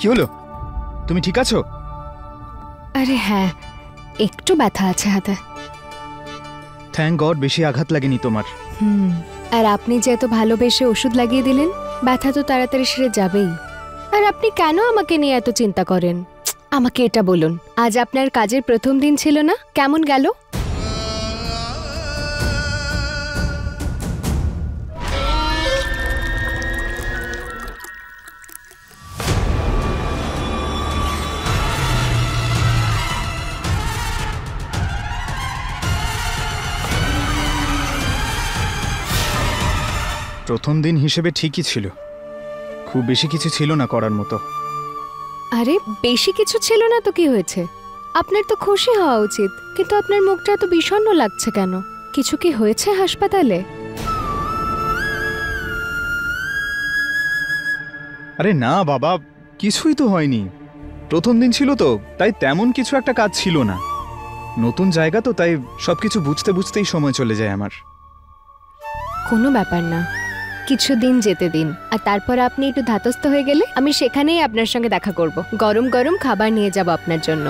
কি হলো? তুমি ঠিক আছো? আরে হ্যাঁ, একটু ব্যথা আছে হাতে। থ্যাঙ্ক গড বেশি আঘাত লাগেনি তোমার। আর আপনি যে এত ভালোবেসে ওষুধ লাগিয়ে দিলেন, ব্যথা তো তাড়াতাড়ি সেরে যাবেই। আর আপনি কেন আমাকে নিয়ে এত চিন্তা করেন? আমাকে এটা বলুন, আজ আপনার কাজের প্রথম দিন ছিল না? কেমন গেল? প্রথম দিন হিসেবে ঠিকই ছিল, খুব বেশি কিছু ছিল না করার মতো। আরে বেশি কিছু ছিল না তো কি হয়েছে? আপনার তো খুশি হওয়া উচিত, কিন্তু আপনার মুখটা তো বিষণ্ণ লাগছে কেন? কিছু কি হয়েছে হাসপাতালে? আরে না বাবা, কিছুই তো হয়নি। প্রথম দিন ছিল তো, তাই তেমন কিছু একটা কাজ ছিল না। নতুন জায়গা তো, তাই সবকিছু বুঝতে বুঝতেই সময় চলে যায় আমার। কোনো ব্যাপার না, কিছু দিন যেতে দিন। আর তারপর আপনি একটু ধাতস্থ হয়ে গেলে আমি সেখানেই আপনার সঙ্গে দেখা করব। গরম গরম খাবার নিয়ে যাব আপনার জন্য।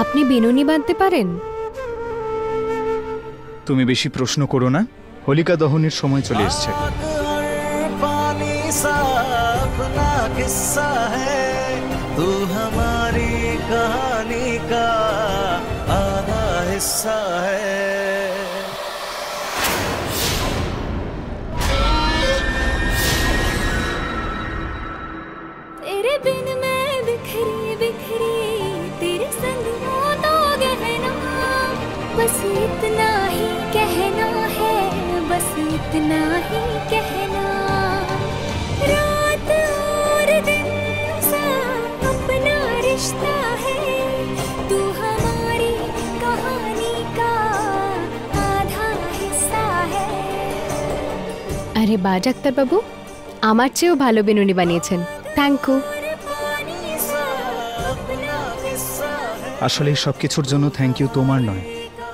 আপনি বিনুনি বাঁধতে পারেন? তুমি বেশি প্রশ্ন করো না, হোলিকা দহনের সময় চলে এসছে। तू हमारी कहानी का आधा हिस्सा है। तेरे बिन मैं बिखरी बिखरी, तेरे संग हो तो गहना, बस इतना ही कहना है, बस इतना ही कहना। रात और दिन सा अपना रिश्ता है, तू हमारी कहानी का आधा हिस्सा है। আরে বা ডাক্তার বাবু, আমার চেয়েও ভালো বিনুনি বানিয়েছেন। Thank you. আসলে এই সবকিছুর জন্য থ্যাংক ইউ তোমার নয়,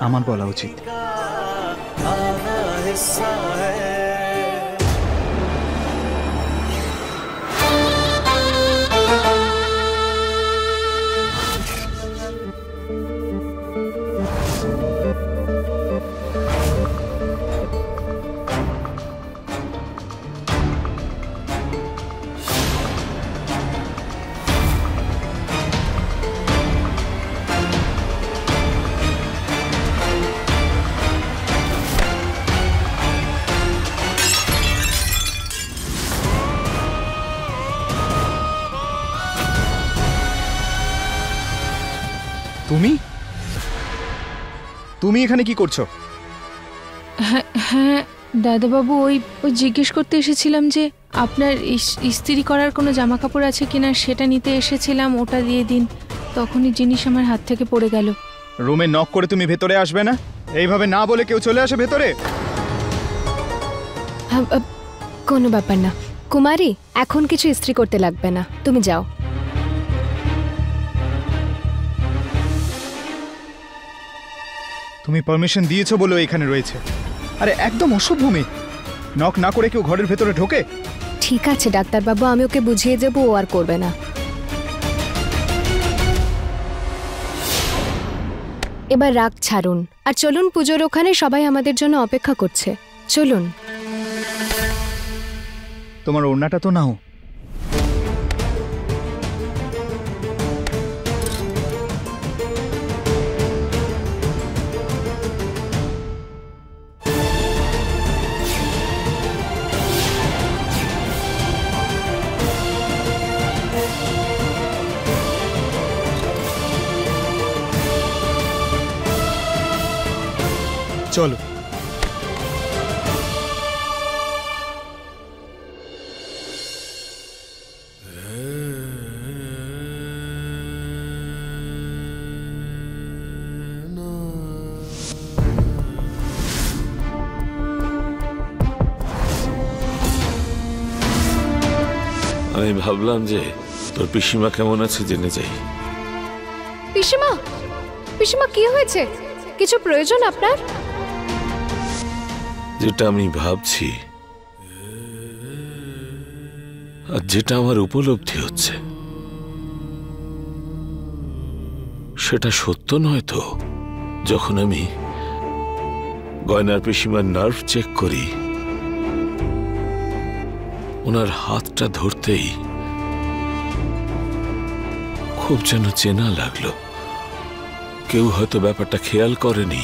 আমার বলা উচিত। তুমি তুমি এখানে কি করছো? হ্যাঁ দাদাবাবু, ওই জিজ্ঞেস করতে এসেছিলাম যে আপনার ইস্ত্রি করার কোনো জামা কাপড় আছে কিনা, সেটা নিতে এসেছিলাম। ওটা দিয়ে দিন। তখনই জিনিস আমার হাত থেকে পড়ে গেল। রুমে নক করে তুমি ভেতরে আসবে না? এইভাবে না বলে কেউ চলে আসে ভেতরে? কোনো ব্যাপার না কুমারী, এখন কিছু ইস্ত্রি করতে লাগবে না, তুমি যাও। তুমি পারমিশন দিয়েছো বলে এখানে রয়েছে। আরে একদম অসভ্য মেয়ে, নক না করে কেউ ঘরের ভেতরে ঢোকে? ঠিক আছে ডাক্তারবাবু, আমি ওকে বুঝিয়ে দেবো, ও আর করবে না। এবার রাগ ছাড়ুন আর চলুন, পুজোর ওখানে সবাই আমাদের জন্য অপেক্ষা করছে। চলুন। তোমার ওড়নাটা তো নাও। চলো। আমি ভাবলাম যে তোর পিসিমা কেমন আছে জেনে যাই। পিসিমা, পিসিমা কি হয়েছে? কিছু প্রয়োজন আপনার? যেটা আমি ভাবছি আর যেটা আমার উপলব্ধি হচ্ছে সেটা সত্য নয় তো? যখন আমি গয়নার পিসিমার নার্ভ চেক করি, ওনার হাতটা ধরতেই খুব যেন চেনা লাগলো। কেউ হয়তো ব্যাপারটা খেয়াল করেনি,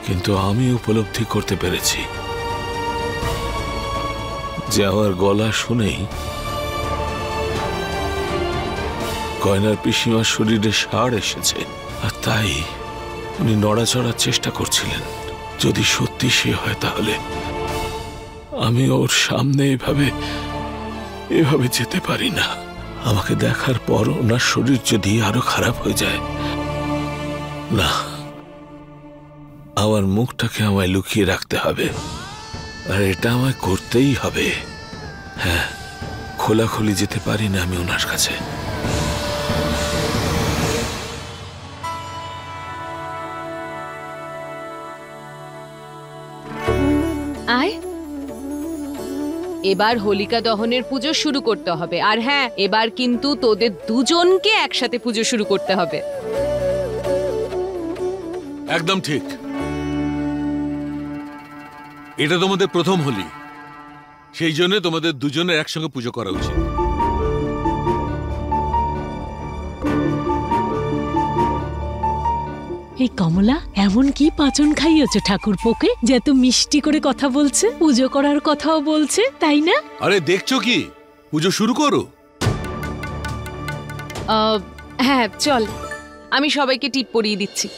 কিন্তু আমি উপলব্ধি করতে পেরেছি যে আমার গলা শুনেই গয়নার পিসিমার শরীরে সাড় এসেছে, আর তাই উনি নড়াচড়ার চেষ্টা করছিলেন। যদি সত্যি সে হয় তাহলে আমি ওর সামনে এভাবে যেতে পারি না। আমাকে দেখার পর ওনার শরীর যদি আরো খারাপ হয়ে যায়, না, আমার মুখটাকে আমায় লুকিয়ে রাখতে হবে, আর এটা আমায় করতেই হবে। হ্যাঁ, খোলাখুলি যেতে পারি না আমি ওনার কাছে। আয়, এবার হোলিকা দহনের পুজো শুরু করতে হবে। আর হ্যাঁ, এবার কিন্তু তোদের দুজনকে একসাথে পুজো শুরু করতে হবে। একদম ঠিক। এটা তোমাদের প্রথম হোলি, সেই জন্য তোমাদের দুজনের একসঙ্গে পুজো করা উচিত। এই কমলা এমন কি পাচন খাইয়েছে ঠাকুরপোকে যে এত মিষ্টি করে কথা বলছে, পুজো করার কথাও বলছে, তাই না? আরে দেখছো কি, পুজো শুরু করো। হ্যাঁ চল, আমি সবাইকে টিপ পরিয়ে দিচ্ছি।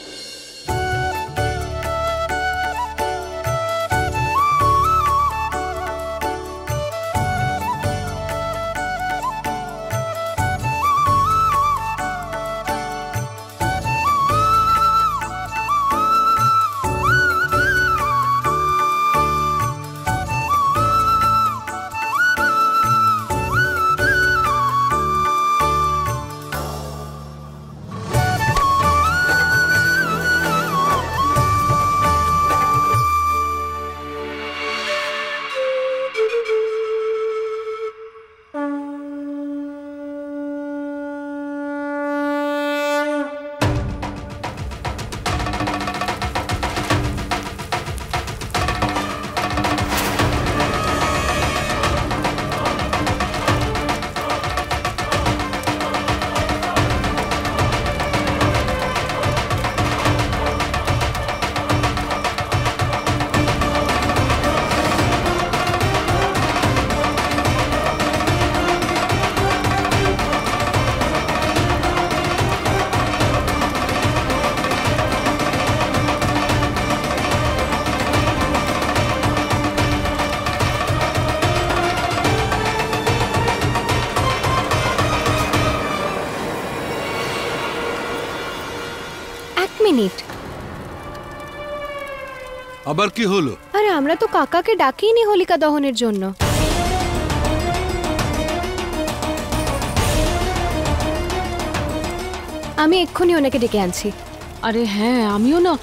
মিনিট, আবার কি হলো? আরে আমরা তো কাকাকে ডাকিনি হোলিকা দহনের জন্য। আমি এক্ষুনি ওনাকে ডেকে আনছি। আরে হ্যাঁ, আমিও না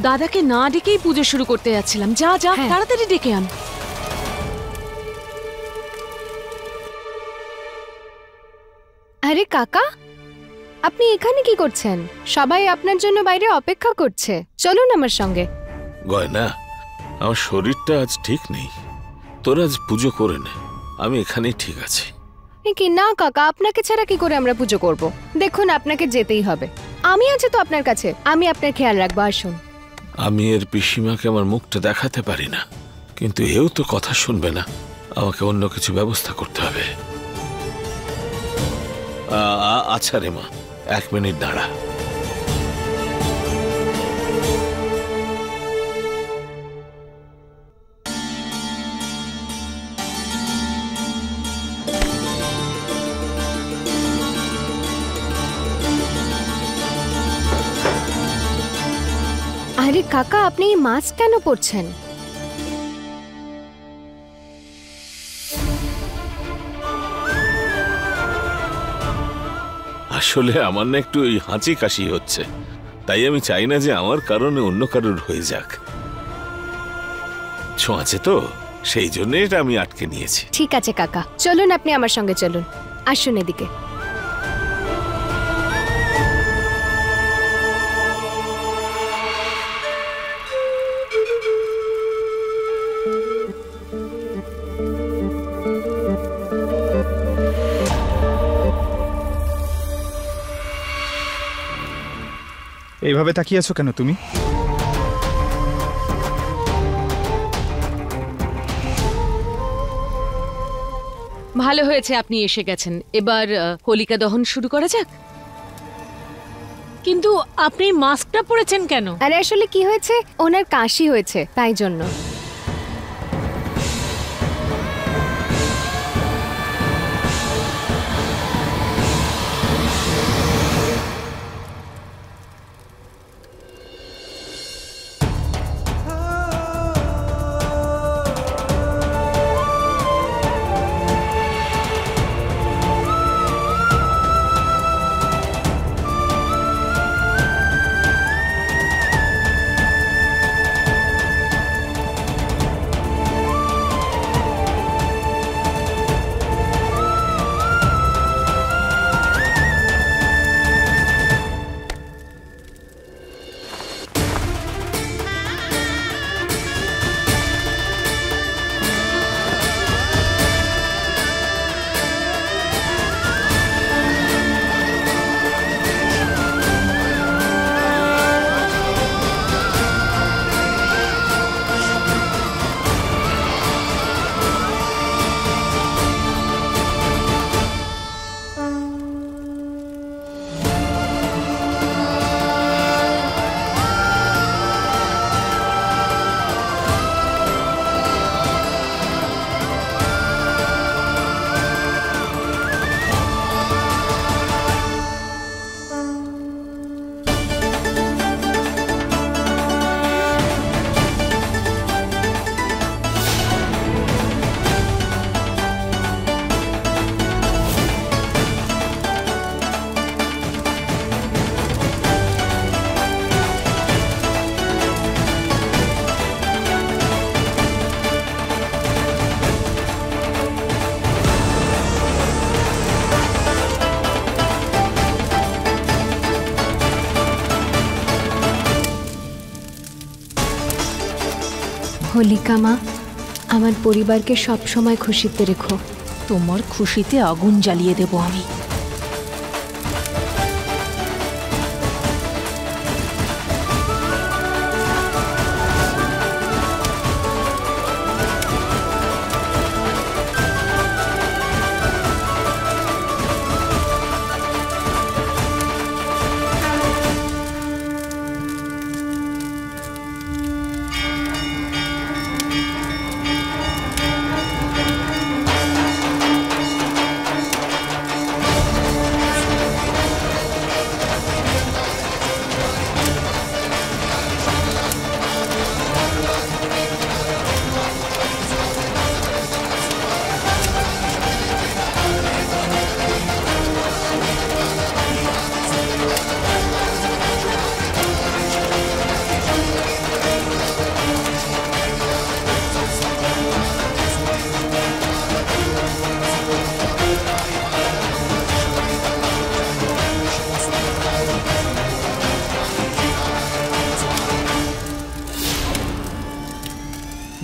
দাদাকে না ডেকেই পুজো শুরু করতে যাচ্ছিলাম। যা যা, হ্যাঁ। তাড়াতাড়ি ডেকে আন। আরে কাকা, আপনি এখানে কি করছেন? সবাই আপনার জন্য বাইরে অপেক্ষা করছে, চলুন আমার সঙ্গে। গয়না, আমার শরীরটা আজ ঠিক নেই, তোর আজ পুজো করে নে, আমি এখানেই ঠিক আছি। কি না কাকা, আপনাকে ছাড়া কি করে আমরা পুজো করব? দেখুন, আপনাকে যেতেই হবে। আমি আছি তো আপনার কাছে, আমি আপনার খেয়াল রাখবো। আসুন। আমি এর পিসিমাকে আমার মুখটা দেখাতে পারি না, কিন্তু এও তো কথা শুনবে না। আমাকে অন্য কিছু ব্যবস্থা করতে হবে। আচ্ছা রে মা, 1 মিনিট দাঁড়া। আরে কাকা, আপনি এই মাস্ক কেন পরছেন? আসলে আমার না একটু ওই হাঁচি কাশি হচ্ছে, তাই আমি চাই না যে আমার কারণে অন্য কারোর হয়ে যাক। ছোঁয়াচে তো, সেই জন্য এটা আমি আটকে নিয়েছি। ঠিক আছে কাকা, চলুন আপনি আমার সঙ্গে চলুন, আসুন এদিকে। এইভাবে তাকিয়ে আছো কেন তুমি? ভালো হয়েছে আপনি এসে গেছেন। এবার হোলিকা দহন শুরু করা যাক। কিন্তু আপনি মাস্কটা পরেছেন কেন? আরে আসলে কি হয়েছে, ওনার কাশি হয়েছে তাই জন্য। হোলিকা মা, আমার পরিবারকে সব সময় খুশিতে রেখো। তোমার খুশিতে আগুন জ্বালিয়ে দেব আমি।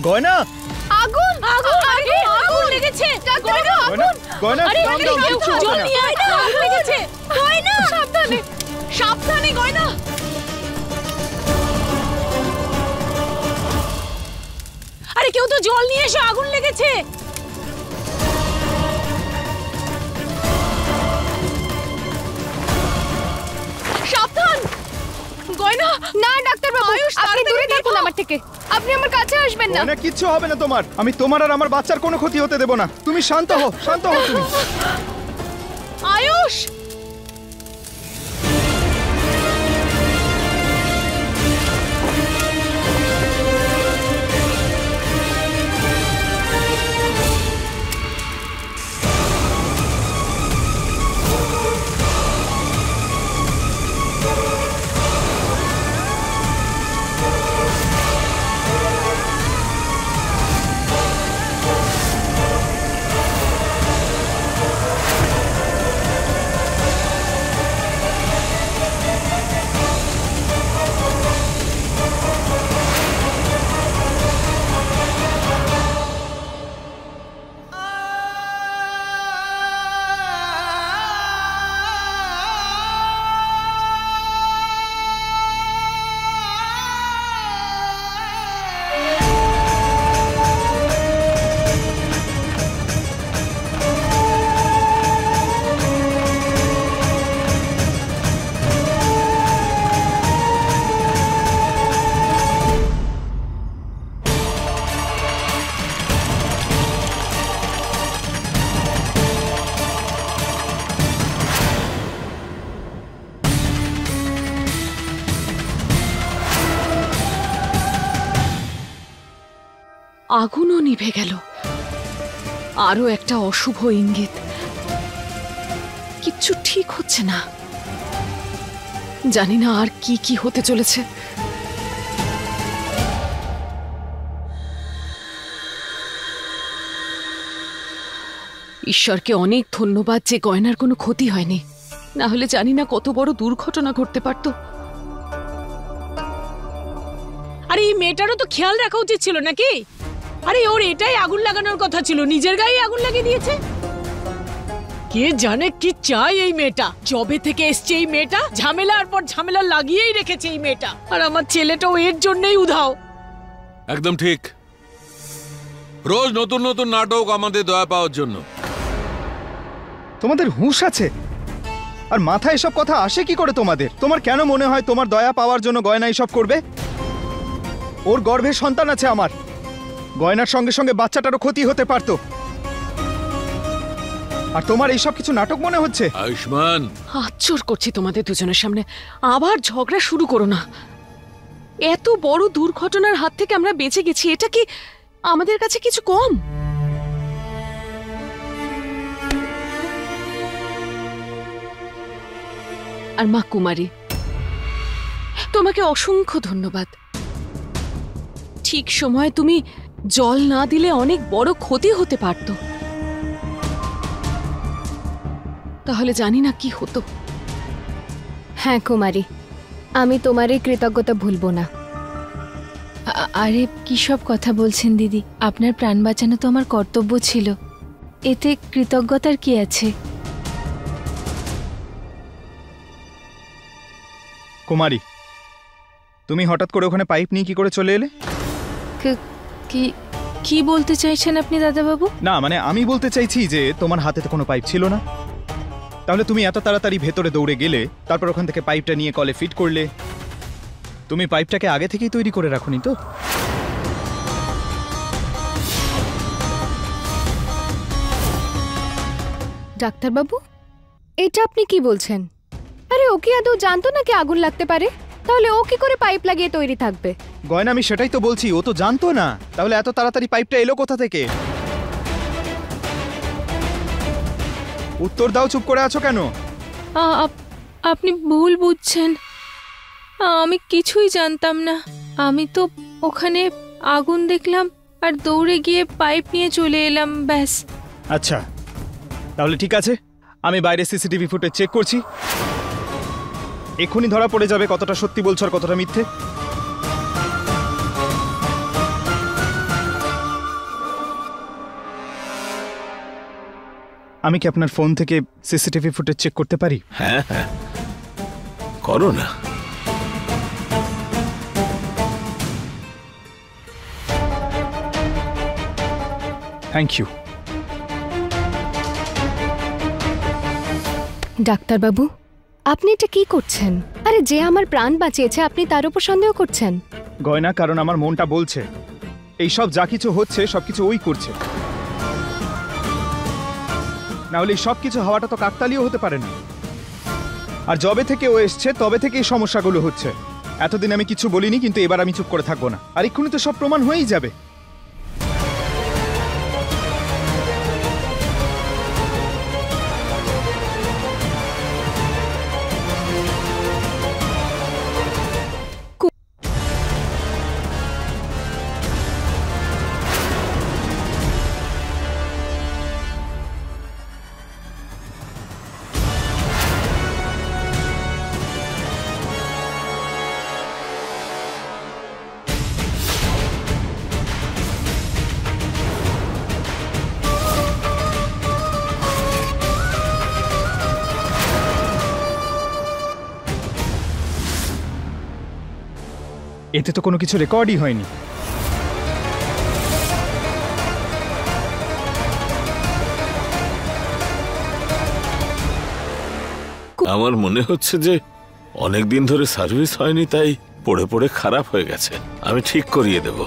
গয়না, আগুন আগুন আগুন আগুন লেগেছে। গয়না গয়না, গয়না, আরে calm down, কেউ কিচ্ছু হবে জল না। নিয়ে আয় না, আগুন লেগেছে। গয়না সাবধানে, সাবধানে গয়না। আরে কেউ তো জল নিয়ে এসো, আগুন লেগেছে। সাবধান গয়না। না ডাক্তার বাবু, আপনি দূরে থাকুন আমার থেকে, আপনি আমার কাছে আসবেন না। গয়না, কিচ্ছু হবে না তোমার। আমি তোমার আর আমার বাচ্চার কোনো ক্ষতি হতে দেব না। তুমি শান্ত হও, শান্ত হও তুমি। আয়ুষ, আগুনও নিভে গেল। আরো একটা অশুভ ইঙ্গিত। কিচ্ছু ঠিক হচ্ছে না। জানি না আর কি কি হতে চলেছে। ঈশ্বরকে অনেক ধন্যবাদ যে গয়নার কোনো ক্ষতি হয়নি, না হলে জানি না কত বড় দুর্ঘটনা ঘটতে পারত। আরে এই মেয়েটারও তো খেয়াল রাখা উচিত ছিল নাকি? আরে ওর এটাই আগুন লাগানোর কথা ছিল, নিজের গায়ে আগুন লাগিয়ে দিয়েছে। কে জানে কি চাই এই মেয়েটা। জবে থেকে এসছে এই মেয়েটা, ঝামেলার পর ঝামেলা লাগিয়েই রেখেছে এই মেয়েটা। আর আমার ছেলেটাও এর জন্যই উধাও। একদম ঠিক। রোজ নতুন নতুন নাটক আমাদের দয়া পাওয়ার জন্য। তোমাদের হুঁশ আছে? আর মাথায় এসব কথা আসে কি করে তোমাদের? তোমার কেন মনে হয় তোমার দয়া পাওয়ার জন্য গয়না এসব করবে? ওর গর্ভে সন্তান আছে আমার। গয়নার সঙ্গে সঙ্গে বাচ্চাটারও ক্ষতি হতে পারত। আর তোমার এইসব কিছু নাটক মনে হচ্ছে? আয়ুষ্মান, হাতজোড় করছি তোমাদের দুজনের সামনে, আবার ঝগড়া শুরু করো না। এত বড় দুর্ঘটনার হাত থেকে আমরা বেঁচে গেছি, এটা কি আমাদের কাছে কিছু কম? আর মা কুমারী, তোমাকে অসংখ্য ধন্যবাদ। ঠিক সময়ে তুমি জল না দিলে অনেক বড় ক্ষতি হতে পারত। তাহলে জানি না কি হতো। হ্যাঁ কুমারী, আমি তোমার এই কৃতজ্ঞতা ভুলবো না। আরে কি সব কথা বলছেন দিদি? আপনার প্রাণ বাঁচানো তো আমার কর্তব্য ছিল, এতে কৃতজ্ঞতার কি আছে? কুমারী, তুমি হঠাৎ করে ওখানে পাইপ নিয়ে কি করে চলে এলে? কি কি বলতে চাইছেন আপনি দাদাবাবু? না মানে আমি বলতে চাইছি যে তোমার হাতে তো কোনো পাইপ ছিল না, তাহলে তুমি এত তাড়াতাড়ি ভেতরে দৌড়ে গেলে, তারপর ওখান থেকে পাইপটা নিয়ে কলে ফিট করলে। তুমি পাইপটাকে আগে থেকেই তৈরি করে রাখোনি তো? ডাক্তারবাবু, এটা আপনি কি বলছেন? আরে ও কি আদৌ জানতো নাকি আগুন লাগতে পারে? তাহলে ও কি করে পাইপ লাগিয়ে তৈরি থাকবে? গয়না, আমি সেটাই তো বলছি, ও তো জানতো না। তাহলে এত তাড়াতাড়ি পাইপটা এলো কোথা থেকে? উত্তর দাও, চুপ করে আছো কেন? আপনি ভুল বুঝছেন, আমি কিছুই জানতাম না। আমি তো ওখানে আগুন দেখলাম আর দৌড়ে গিয়ে পাইপ নিয়ে চলে এলাম, ব্যাস। আচ্ছা, তাহলে ঠিক আছে, আমি বাইরে সিসিটিভি ফুটেজ চেক করছি। এক্ষুনি ধরা পড়ে যাবে কতটা সত্যি বলছো আর কতটা মিথ্যে। আমি কি আপনার ফোন থেকে সিসিটিভি ফুটেজ চেক করতে পারি? হ্যাঁ হ্যাঁ, করো না। Thank you. ডাক্তারবাবু, আপনি এটা কি করছেন? আরে যে আমার প্রাণ বাঁচিয়েছে আপনি তার উপর সন্দেহ করছেন? গয়না, কারণ আমার মনটা বলছে এই সব যা কিছু হচ্ছে সবকিছু ওই করছে। না হলে সব কিছু হওয়াটা তো কাকতালীয় হতে পারে না। আর যবে থেকে ও এসছে তবে থেকে এই সমস্যাগুলো হচ্ছে। এতদিন আমি কিছু বলিনি, কিন্তু এবার আমি চুপ করে থাকবো না। আর এক্ষুনি তো সব প্রমাণ হয়েই যাবে। এতে তো কোনো কিছু রেকর্ডই হয়নি। আমার মনে হচ্ছে যে অনেক দিন ধরে সার্ভিস হয়নি, তাই পড়ে পড়ে খারাপ হয়ে গেছে। আমি ঠিক করিয়ে দেব।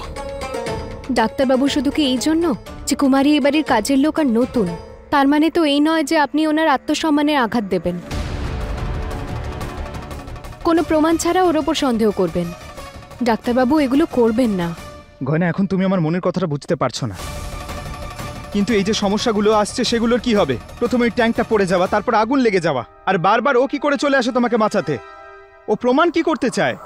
ডাক্তারবাবু, শুধু কি এই জন্য যে কুমারী এবারের কাজের লোক আর নতুন, তার মানে তো এই নয় যে আপনি ওনার আত্মসম্মানের আঘাত দেবেন, কোনো প্রমাণ ছাড়া ওর ওপর সন্দেহ করবেন? ডাক্তারবাবু, এগুলো করবেন না। গয়না, এখন তুমি আমার মনের কথাটা বুঝতে পারছো না, কিন্তু এই যে সমস্যাগুলো আসছে সেগুলোর কি হবে? প্রথমে ওই ট্যাঙ্কটা পড়ে যাওয়া, তারপর আগুন লেগে যাওয়া, আর বারবার ও কি করে চলে আসে তোমাকে বাঁচাতে? ও প্রমাণ কি করতে চায়?